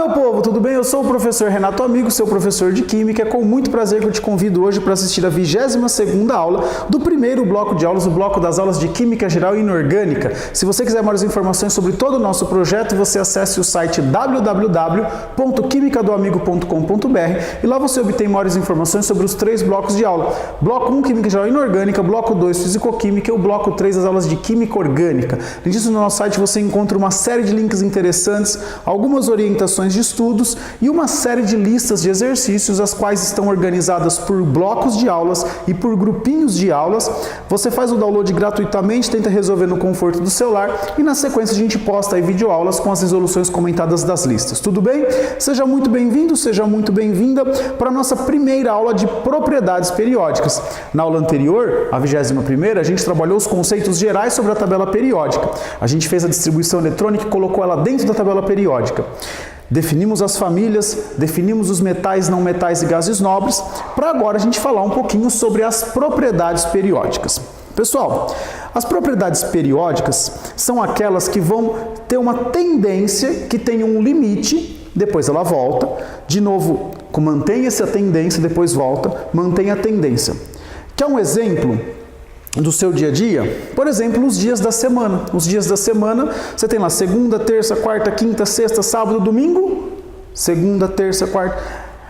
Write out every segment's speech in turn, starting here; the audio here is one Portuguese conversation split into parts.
meu povo, tudo bem? Eu sou o professor Renato Amigo, seu professor de Química. É com muito prazer que eu te convido hoje para assistir a 22ª aula do primeiro bloco de aulas, o bloco das aulas de Química Geral e Inorgânica. Se você quiser mais informações sobre todo o nosso projeto, você acesse o site www.quimicadoamigo.com.br e lá você obtém maiores informações sobre os 3 blocos de aula. Bloco 1, Química Geral e Inorgânica, bloco 2, Fisicoquímica e o bloco 3, as aulas de Química Orgânica. Além disso, no nosso site você encontra uma série de links interessantes, algumas orientações de estudos e uma série de listas de exercícios, as quais estão organizadas por blocos de aulas e por grupinhos de aulas. Você faz o download gratuitamente, tenta resolver no conforto do celular e na sequência a gente posta aí videoaulas com as resoluções comentadas das listas. Tudo bem? Seja muito bem-vindo, seja muito bem-vinda para a nossa primeira aula de propriedades periódicas. Na aula anterior, a 21ª, a gente trabalhou os conceitos gerais sobre a tabela periódica. A gente fez a distribuição eletrônica e colocou ela dentro da tabela periódica. Definimos as famílias, definimos os metais, não metais e gases nobres, para agora a gente falar um pouquinho sobre as propriedades periódicas. Pessoal, as propriedades periódicas são aquelas que vão ter uma tendência que tem um limite, depois ela volta, de novo, mantém essa tendência, depois volta, mantém a tendência. Quer um exemplo do seu dia a dia? Por exemplo, os dias da semana. Os dias da semana, você tem lá segunda, terça, quarta, quinta, sexta, sábado, domingo. Segunda, terça, quarta.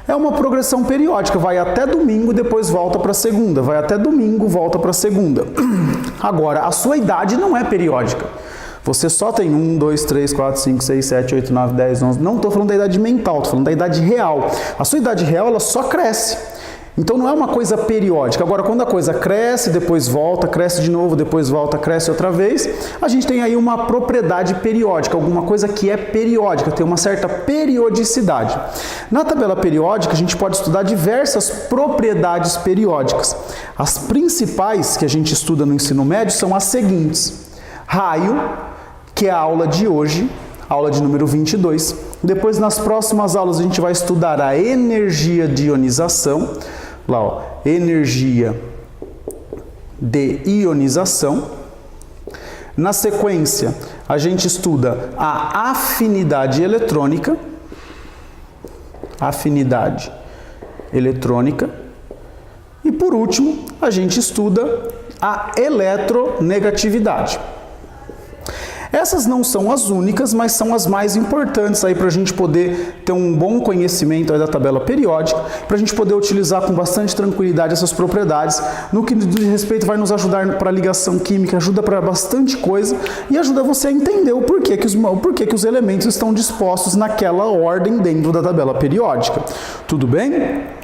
É uma progressão periódica. Vai até domingo, depois volta para segunda. Vai até domingo, volta para segunda. Agora, a sua idade não é periódica. Você só tem 1, 2, 3, 4, 5, 6, 7, 8, 9, 10, 11. Não estou falando da idade mental, estou falando da idade real. A sua idade real, ela só cresce. Então não é uma coisa periódica. Agora, quando a coisa cresce, depois volta, cresce de novo, depois volta, cresce outra vez, a gente tem aí uma propriedade periódica, alguma coisa que é periódica, tem uma certa periodicidade. Na tabela periódica, a gente pode estudar diversas propriedades periódicas. As principais que a gente estuda no ensino médio são as seguintes. Raio, que é a aula de hoje, aula de número 22. Depois, nas próximas aulas, a gente vai estudar a energia de ionização. Lá, ó, energia de ionização. Na sequência, a gente estuda a afinidade eletrônica. Afinidade eletrônica. E, por último, a gente estuda a eletronegatividade. Essas não são as únicas, mas são as mais importantes aí para a gente poder ter um bom conhecimento aí da tabela periódica, para a gente poder utilizar com bastante tranquilidade essas propriedades, no que diz respeito vai nos ajudar para a ligação química, ajuda para bastante coisa e ajuda você a entender o porquê que os elementos estão dispostos naquela ordem dentro da tabela periódica. Tudo bem?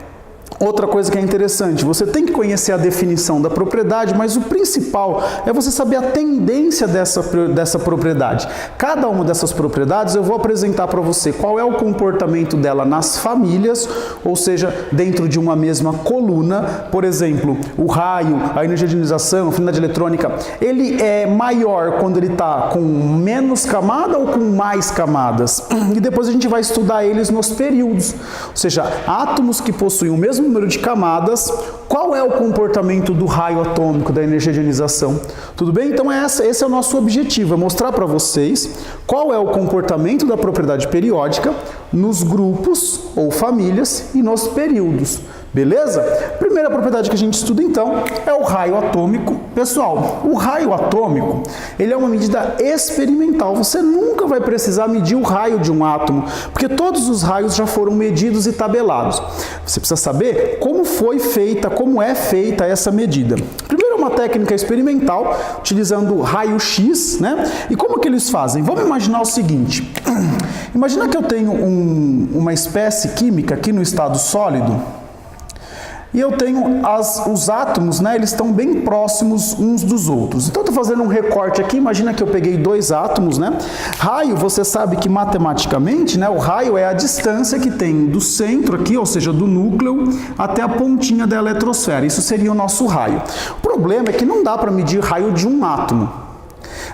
Outra coisa que é interessante, você tem que conhecer a definição da propriedade, mas o principal é você saber a tendência dessa propriedade. Cada uma dessas propriedades eu vou apresentar para você qual é o comportamento dela nas famílias, ou seja, dentro de uma mesma coluna. Por exemplo, o raio, a energia de ionização, a afinidade eletrônica, ele é maior quando ele está com menos camada ou com mais camadas? E depois a gente vai estudar eles nos períodos, ou seja, átomos que possuem o mesmo número de camadas, qual é o comportamento do raio atômico, da energia de ionização? Tudo bem? Então esse é o nosso objetivo, é mostrar para vocês qual é o comportamento da propriedade periódica nos grupos ou famílias e nos períodos. Beleza? Primeira propriedade que a gente estuda então é o raio atômico. Pessoal, o raio atômico, ele é uma medida experimental. Você nunca vai precisar medir o raio de um átomo, porque todos os raios já foram medidos e tabelados. Você precisa saber como é feita essa medida. Primeiro, uma técnica experimental, utilizando raio-x, né? E como que eles fazem? Vamos imaginar o seguinte. Imagina que eu tenho uma espécie química aqui no estado sólido, e eu tenho os átomos, né, eles estão bem próximos uns dos outros. Então, eu estou fazendo um recorte aqui, imagina que eu peguei 2 átomos, né? Raio, você sabe que matematicamente, né, o raio é a distância que tem do centro aqui, ou seja, do núcleo, até a pontinha da eletrosfera. Isso seria o nosso raio. O problema é que não dá para medir raio de um átomo.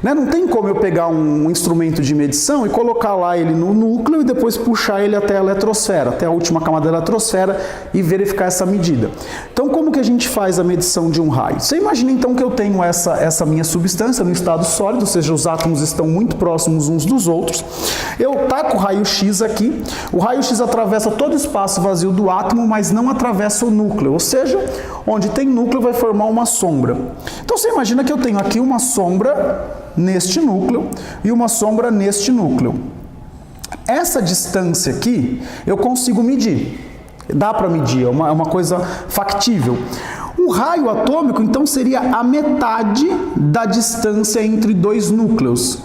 né? Não tem como eu pegar um instrumento de medição e colocar lá ele no núcleo e depois puxar ele até a eletrosfera, até a última camada da eletrosfera e verificar essa medida. Então, como que a gente faz a medição de um raio? Você imagina então que eu tenho essa minha substância no estado sólido, ou seja, os átomos estão muito próximos uns dos outros. Eu taco o raio-x aqui, o raio-x atravessa todo o espaço vazio do átomo, mas não atravessa o núcleo, ou seja, onde tem núcleo vai formar uma sombra. Então você imagina que eu tenho aqui uma sombra neste núcleo e uma sombra neste núcleo. Essa distância aqui eu consigo medir, dá para medir, é uma coisa factível. O raio atômico então seria a metade da distância entre dois núcleos.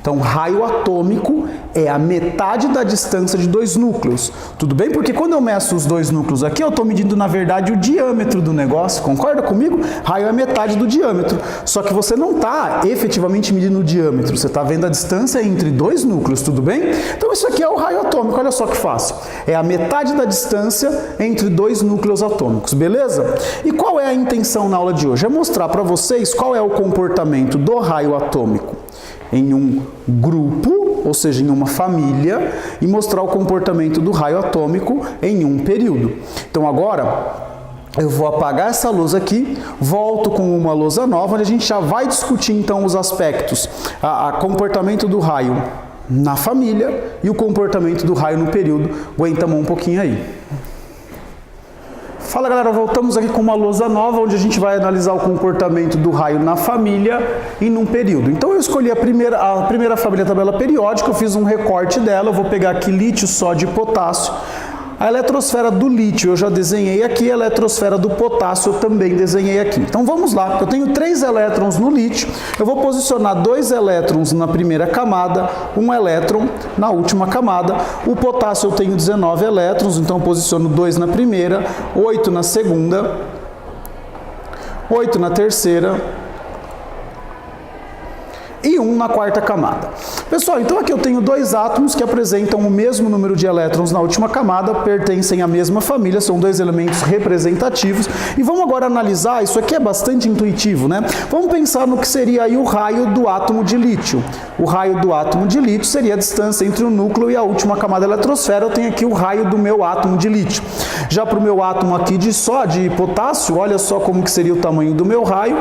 Então, raio atômico é a metade da distância de dois núcleos. Tudo bem? Porque quando eu meço os dois núcleos aqui, eu estou medindo, na verdade, o diâmetro do negócio. Concorda comigo? Raio é metade do diâmetro. Só que você não está efetivamente medindo o diâmetro. Você está vendo a distância entre dois núcleos, tudo bem? Então, isso aqui é o raio atômico. Olha só que fácil. É a metade da distância entre dois núcleos atômicos, beleza? E qual é a intenção na aula de hoje? É mostrar para vocês qual é o comportamento do raio atômico em um grupo, ou seja, em uma família, e mostrar o comportamento do raio atômico em um período. Então agora eu vou apagar essa luz aqui, volto com uma lousa nova, onde a gente já vai discutir então os aspectos, o comportamento do raio na família e o comportamento do raio no período. Aguenta a mão um pouquinho aí. Fala galera, voltamos aqui com uma lousa nova, onde a gente vai analisar o comportamento do raio na família e num período. Então eu escolhi a primeira família tabela periódica, eu fiz um recorte dela, eu vou pegar aqui lítio, sódio e potássio. A eletrosfera do lítio eu já desenhei aqui, a eletrosfera do potássio eu também desenhei aqui. Então vamos lá, eu tenho 3 elétrons no lítio, eu vou posicionar 2 elétrons na primeira camada, 1 elétron na última camada. O potássio eu tenho 19 elétrons, então eu posiciono 2 na primeira, 8 na segunda, 8 na terceira e 1 na quarta camada. Pessoal, então aqui eu tenho 2 átomos que apresentam o mesmo número de elétrons na última camada, pertencem à mesma família, são 2 elementos representativos. E vamos agora analisar, isso aqui é bastante intuitivo, né? Vamos pensar no que seria aí o raio do átomo de lítio. O raio do átomo de lítio seria a distância entre o núcleo e a última camada da eletrosfera. Eu tenho aqui o raio do meu átomo de lítio. Já para o meu átomo aqui de potássio, olha só como que seria o tamanho do meu raio.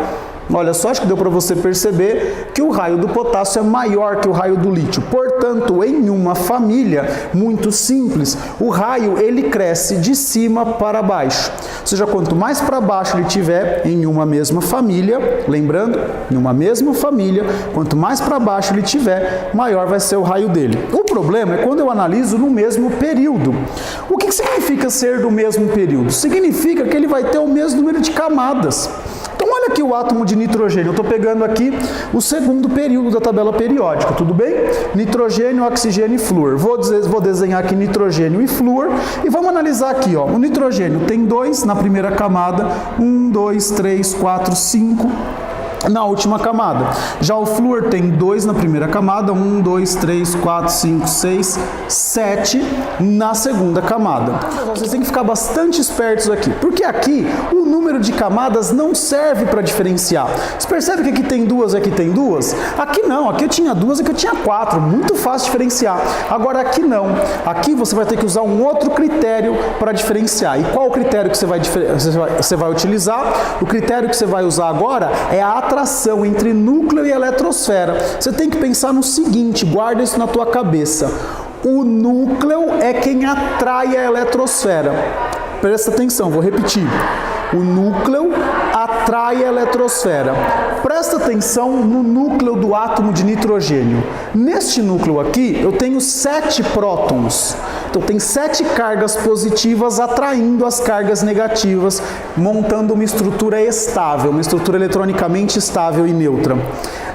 Olha só, acho que deu para você perceber que o raio do potássio é maior que o raio do lítio. Portanto, em uma família muito simples, o raio ele cresce de cima para baixo. Ou seja, quanto mais para baixo ele tiver em uma mesma família, lembrando, em uma mesma família, quanto mais para baixo ele tiver, maior vai ser o raio dele. O problema é quando eu analiso no mesmo período. O que significa ser do mesmo período? Significa que ele vai ter o mesmo número de camadas. Então olha aqui o átomo de nitrogênio, eu estou pegando aqui o segundo período da tabela periódica, tudo bem? Nitrogênio, oxigênio e flúor. Vou desenhar aqui nitrogênio e flúor e vamos analisar aqui, ó. O nitrogênio tem 2 na primeira camada, 1, 2, 3, 4, 5... na última camada. Já o flúor tem 2 na primeira camada, 1, 2, 3, 4, 5, 6, 7 na segunda camada. Vocês têm que ficar bastante espertos aqui, porque aqui o número de camadas não serve para diferenciar. Você percebe que aqui tem 2 e aqui tem 2? Aqui não, aqui eu tinha 2 e aqui eu tinha 4, muito fácil diferenciar. Agora aqui não, aqui você vai ter que usar um outro critério para diferenciar. E qual o critério que você vai utilizar? O critério que você vai usar agora é a atração entre núcleo e eletrosfera. Você tem que pensar no seguinte, guarda isso na tua cabeça. O núcleo é quem atrai a eletrosfera. Presta atenção, vou repetir. O núcleo atrai a eletrosfera. Presta atenção no núcleo do átomo de nitrogênio. Neste núcleo aqui, eu tenho 7 prótons. Então, tem 7 cargas positivas atraindo as cargas negativas, montando uma estrutura estável, uma estrutura eletronicamente estável e neutra.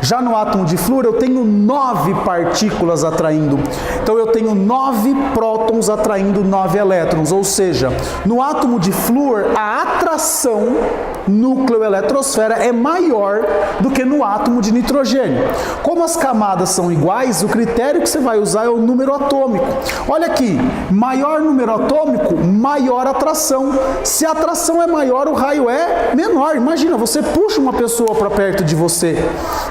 Já no átomo de flúor, eu tenho 9 partículas atraindo. Então, eu tenho 9 prótons atraindo 9 elétrons. Ou seja, no átomo de flúor, a atração núcleo-eletrosfera é maior do que no átomo de nitrogênio. Como as camadas são iguais, o critério que você vai usar é o número atômico. Olha aqui, maior número atômico, maior atração. Se a atração é maior, o raio é menor. Imagina, você puxa uma pessoa para perto de você.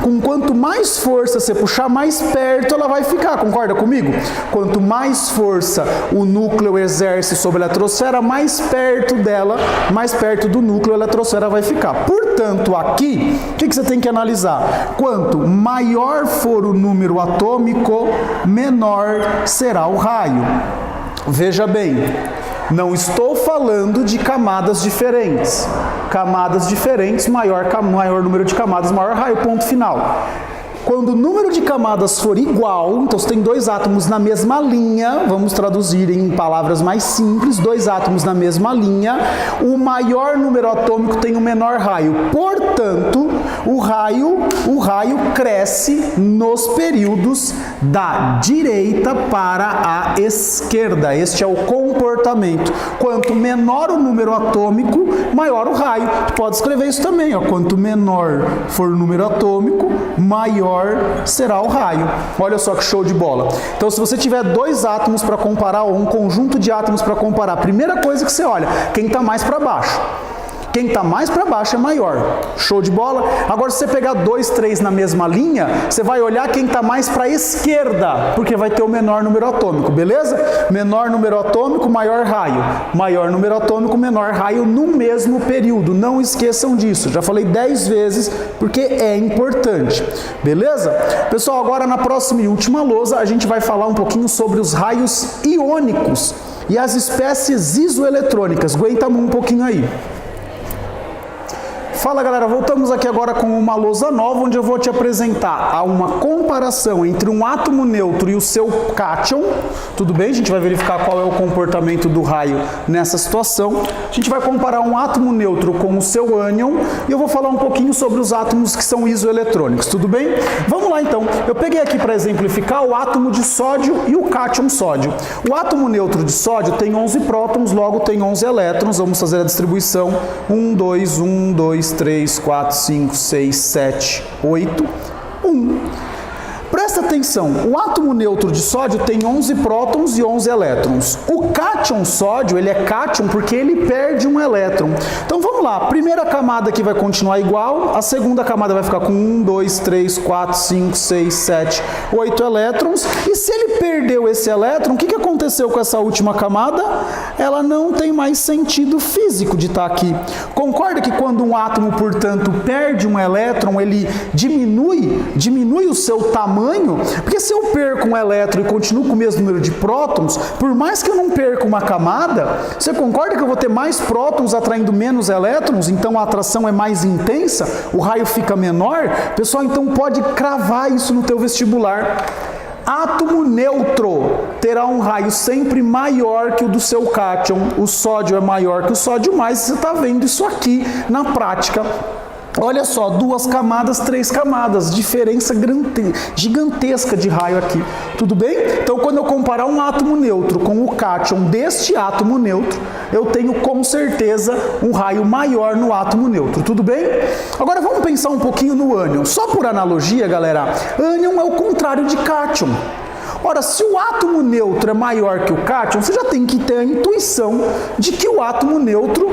Com quanto mais força você puxar, mais perto ela vai ficar. Concorda comigo? Quanto mais força o núcleo exerce sobre a eletrosfera, mais perto dela, mais perto do núcleo a eletrosfera vai ficar. Portanto, aqui, o que você tem que analisar? Quanto maior for o número atômico, menor será o raio. Veja bem, não estou falando de camadas diferentes. Camadas diferentes, maior número de camadas, maior raio, ponto final. Quando o número de camadas for igual, então você tem dois átomos na mesma linha, vamos traduzir em palavras mais simples, dois átomos na mesma linha, o maior número atômico tem o menor raio. Portanto, o raio cresce nos períodos da direita para a esquerda. Este é o comportamento. Quanto menor o número atômico, maior o raio. Pode escrever isso também, ó. Quanto menor for o número atômico, maior será o raio. Olha só que show de bola. Então, se você tiver dois átomos para comparar, ou um conjunto de átomos para comparar, a primeira coisa que você olha, quem está mais para baixo. Quem está mais para baixo é maior. Show de bola? Agora, se você pegar 2, 3 na mesma linha, você vai olhar quem está mais para a esquerda, porque vai ter o menor número atômico, beleza? Menor número atômico, maior raio. Maior número atômico, menor raio no mesmo período. Não esqueçam disso. Já falei 10 vezes, porque é importante. Beleza? Pessoal, agora na próxima e última lousa, a gente vai falar um pouquinho sobre os raios iônicos e as espécies isoeletrônicas. Aguenta um pouquinho aí. Fala galera, voltamos aqui agora com uma lousa nova, onde eu vou te apresentar uma comparação entre um átomo neutro e o seu cátion. Tudo bem? A gente vai verificar qual é o comportamento do raio nessa situação. A gente vai comparar um átomo neutro com o seu ânion e eu vou falar um pouquinho sobre os átomos que são isoeletrônicos. Tudo bem? Vamos lá então. Eu peguei aqui para exemplificar o átomo de sódio e o cátion sódio. O átomo neutro de sódio tem 11 prótons, logo tem 11 elétrons. Vamos fazer a distribuição 1, 2, 3, 4, 5, 6, 7, 8, 1. Presta atenção, o átomo neutro de sódio tem 11 prótons e 11 elétrons. O cátion sódio, ele é cátion porque ele perde um elétron. Então vamos lá, a primeira camada aqui vai continuar igual, a segunda camada vai ficar com 1, 2, 3, 4, 5, 6, 7, 8 elétrons. E se ele perdeu esse elétron, o que aconteceu com essa última camada? Ela não tem mais sentido físico de estar aqui. Concorda que quando um átomo, portanto, perde um elétron, ele diminui o seu tamanho? Porque se eu perco um elétron e continuo com o mesmo número de prótons, por mais que eu não perca uma camada, você concorda que eu vou ter mais prótons atraindo menos elétrons? Então a atração é mais intensa, o raio fica menor? Pessoal, então pode cravar isso no teu vestibular. Átomo neutro terá um raio sempre maior que o do seu cátion. O sódio é maior que o sódio mais, você está vendo isso aqui na prática. Olha só, 2 camadas, 3 camadas, diferença gigantesca de raio aqui, tudo bem? Então, quando eu comparar um átomo neutro com o cátion deste átomo neutro, eu tenho com certeza um raio maior no átomo neutro, tudo bem? Agora vamos pensar um pouquinho no ânion. Só por analogia, galera, ânion é o contrário de cátion. Ora, se o átomo neutro é maior que o cátion, você já tem que ter a intuição de que o átomo neutro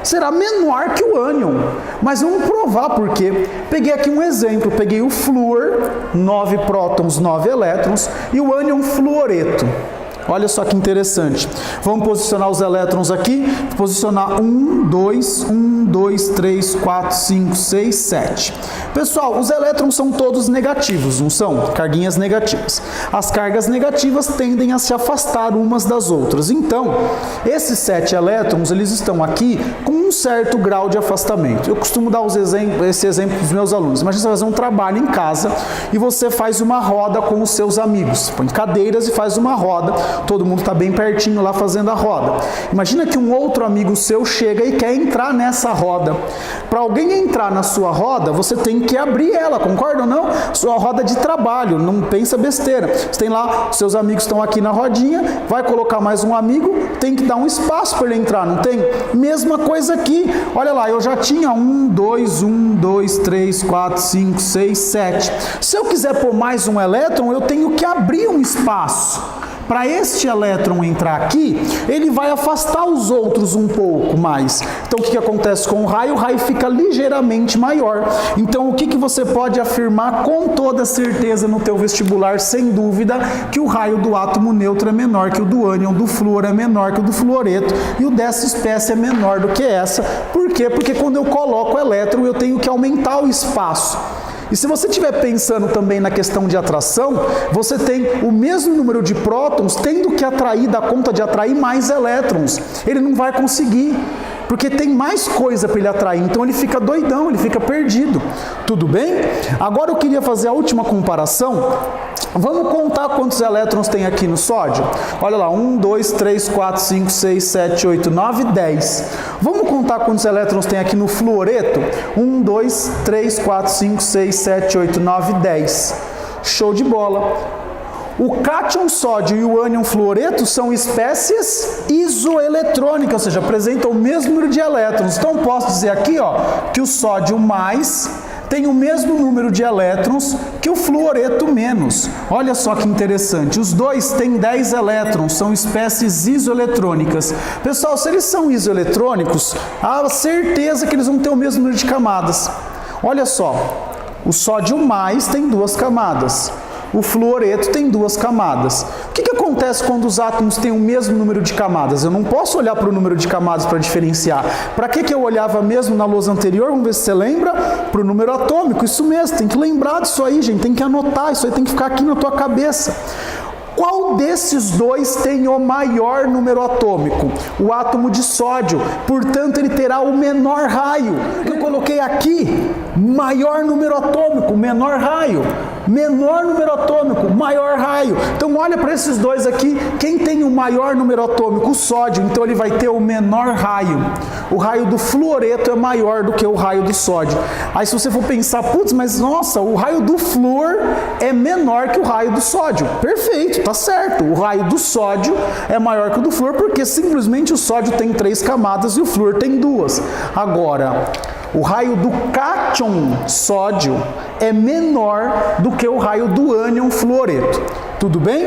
será menor que o ânion. Mas vamos provar por quê. Peguei aqui um exemplo, peguei o flúor, 9 prótons, 9 elétrons, e o ânion fluoreto. Olha só que interessante. Vamos posicionar os elétrons aqui. Posicionar 1, 2, 3, 4, 5, 6, 7. Pessoal, os elétrons são todos negativos, não são? Carguinhas negativas. As cargas negativas tendem a se afastar umas das outras. Então, esses 7 elétrons, eles estão aqui com um certo grau de afastamento. Eu costumo dar esse exemplo para os meus alunos. Imagina você fazer um trabalho em casa e você faz uma roda com os seus amigos. Põe cadeiras e faz uma roda. Todo mundo está bem pertinho lá fazendo a roda. Imagina que um outro amigo seu chega e quer entrar nessa roda. Para alguém entrar na sua roda, você tem que abrir ela, concorda ou não? Sua roda de trabalho, não pensa besteira. Você tem lá, seus amigos estão aqui na rodinha, vai colocar mais um amigo, tem que dar um espaço para ele entrar, não tem? Mesma coisa aqui. Olha lá, eu já tinha 1, 2, 3, 4, 5, 6, 7. Se eu quiser pôr mais um elétron, eu tenho que abrir um espaço. Para este elétron entrar aqui, ele vai afastar os outros um pouco mais. Então, o que acontece com o raio? O raio fica ligeiramente maior. Então, o que você pode afirmar com toda certeza no teu vestibular, sem dúvida, que o raio do átomo neutro é menor que o do ânion, do flúor é menor que o do fluoreto, e o dessa espécie é menor do que essa. Por quê? Porque quando eu coloco o elétron, eu tenho que aumentar o espaço. E se você estiver pensando também na questão de atração, você tem o mesmo número de prótons tendo que atrair, dar conta de atrair mais elétrons. Ele não vai conseguir, porque tem mais coisa para ele atrair, então ele fica doidão, ele fica perdido. Tudo bem? Agora eu queria fazer a última comparação. Vamos contar quantos elétrons tem aqui no sódio? Olha lá, 1, 2, 3, 4, 5, 6, 7, 8, 9, 10. Vamos contar quantos elétrons tem aqui no fluoreto? 1, 2, 3, 4, 5, 6, 7, 8, 9, 10. Show de bola! O cátion sódio e o ânion fluoreto são espécies isoeletrônicas, ou seja, apresentam o mesmo número de elétrons. Então, posso dizer aqui, ó, que o sódio mais tem o mesmo número de elétrons que o fluoreto menos. Olha só que interessante, os dois têm 10 elétrons, são espécies isoeletrônicas. Pessoal, se eles são isoeletrônicos, há certeza que eles vão ter o mesmo número de camadas. Olha só, o sódio mais tem 2 camadas. O fluoreto tem 2 camadas. O que acontece quando os átomos têm o mesmo número de camadas? Eu não posso olhar para o número de camadas para diferenciar. Para que eu olhava mesmo na lousa anterior? Vamos ver se você lembra. Para o número atômico. Isso mesmo, tem que lembrar disso aí, gente. Tem que anotar, isso aí tem que ficar aqui na tua cabeça. Qual desses dois tem o maior número atômico? O átomo de sódio, portanto ele terá o menor raio. Eu coloquei aqui, maior número atômico, menor raio. Menor número atômico, maior raio. Então olha para esses dois aqui, quem tem o maior número atômico? O sódio, então ele vai ter o menor raio. O raio do fluoreto é maior do que o raio do sódio. Aí se você for pensar, putz, mas nossa, o raio do flúor é menor que o raio do sódio. Perfeito, tá certo. O raio do sódio é maior que o do flúor porque simplesmente o sódio tem 3 camadas e o flúor tem 2. Agora, o raio do cátion sódio é menor do que o raio do ânion fluoreto. Tudo bem?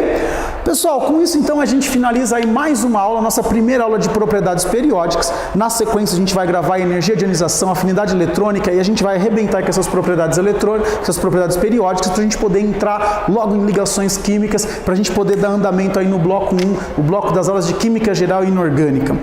Pessoal, com isso então a gente finaliza aí mais uma aula, nossa primeira aula de propriedades periódicas. Na sequência a gente vai gravar a energia de ionização, afinidade eletrônica e a gente vai arrebentar com essas propriedades eletrônicas, essas propriedades periódicas para a gente poder entrar logo em ligações químicas, para a gente poder dar andamento aí no bloco 1, o bloco das aulas de química geral e inorgânica.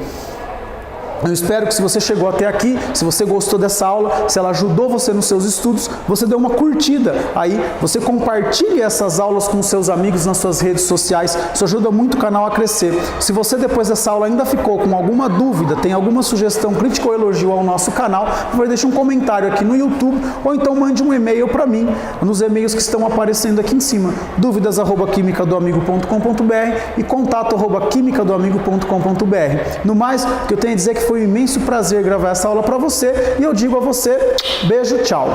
Eu espero que se você chegou até aqui, se você gostou dessa aula, se ela ajudou você nos seus estudos, você dê uma curtida aí, você compartilhe essas aulas com seus amigos nas suas redes sociais, isso ajuda muito o canal a crescer. Se você depois dessa aula ainda ficou com alguma dúvida, tem alguma sugestão, crítica ou elogio ao nosso canal, por favor, deixe um comentário aqui no YouTube ou então mande um e-mail para mim, nos e-mails que estão aparecendo aqui em cima, dúvidas@quimicadoamigo.com.br e contato@quimicadoamigo.com.br. No mais, o que eu tenho a dizer é que foi um imenso prazer gravar essa aula para você e eu digo a você, beijo, tchau!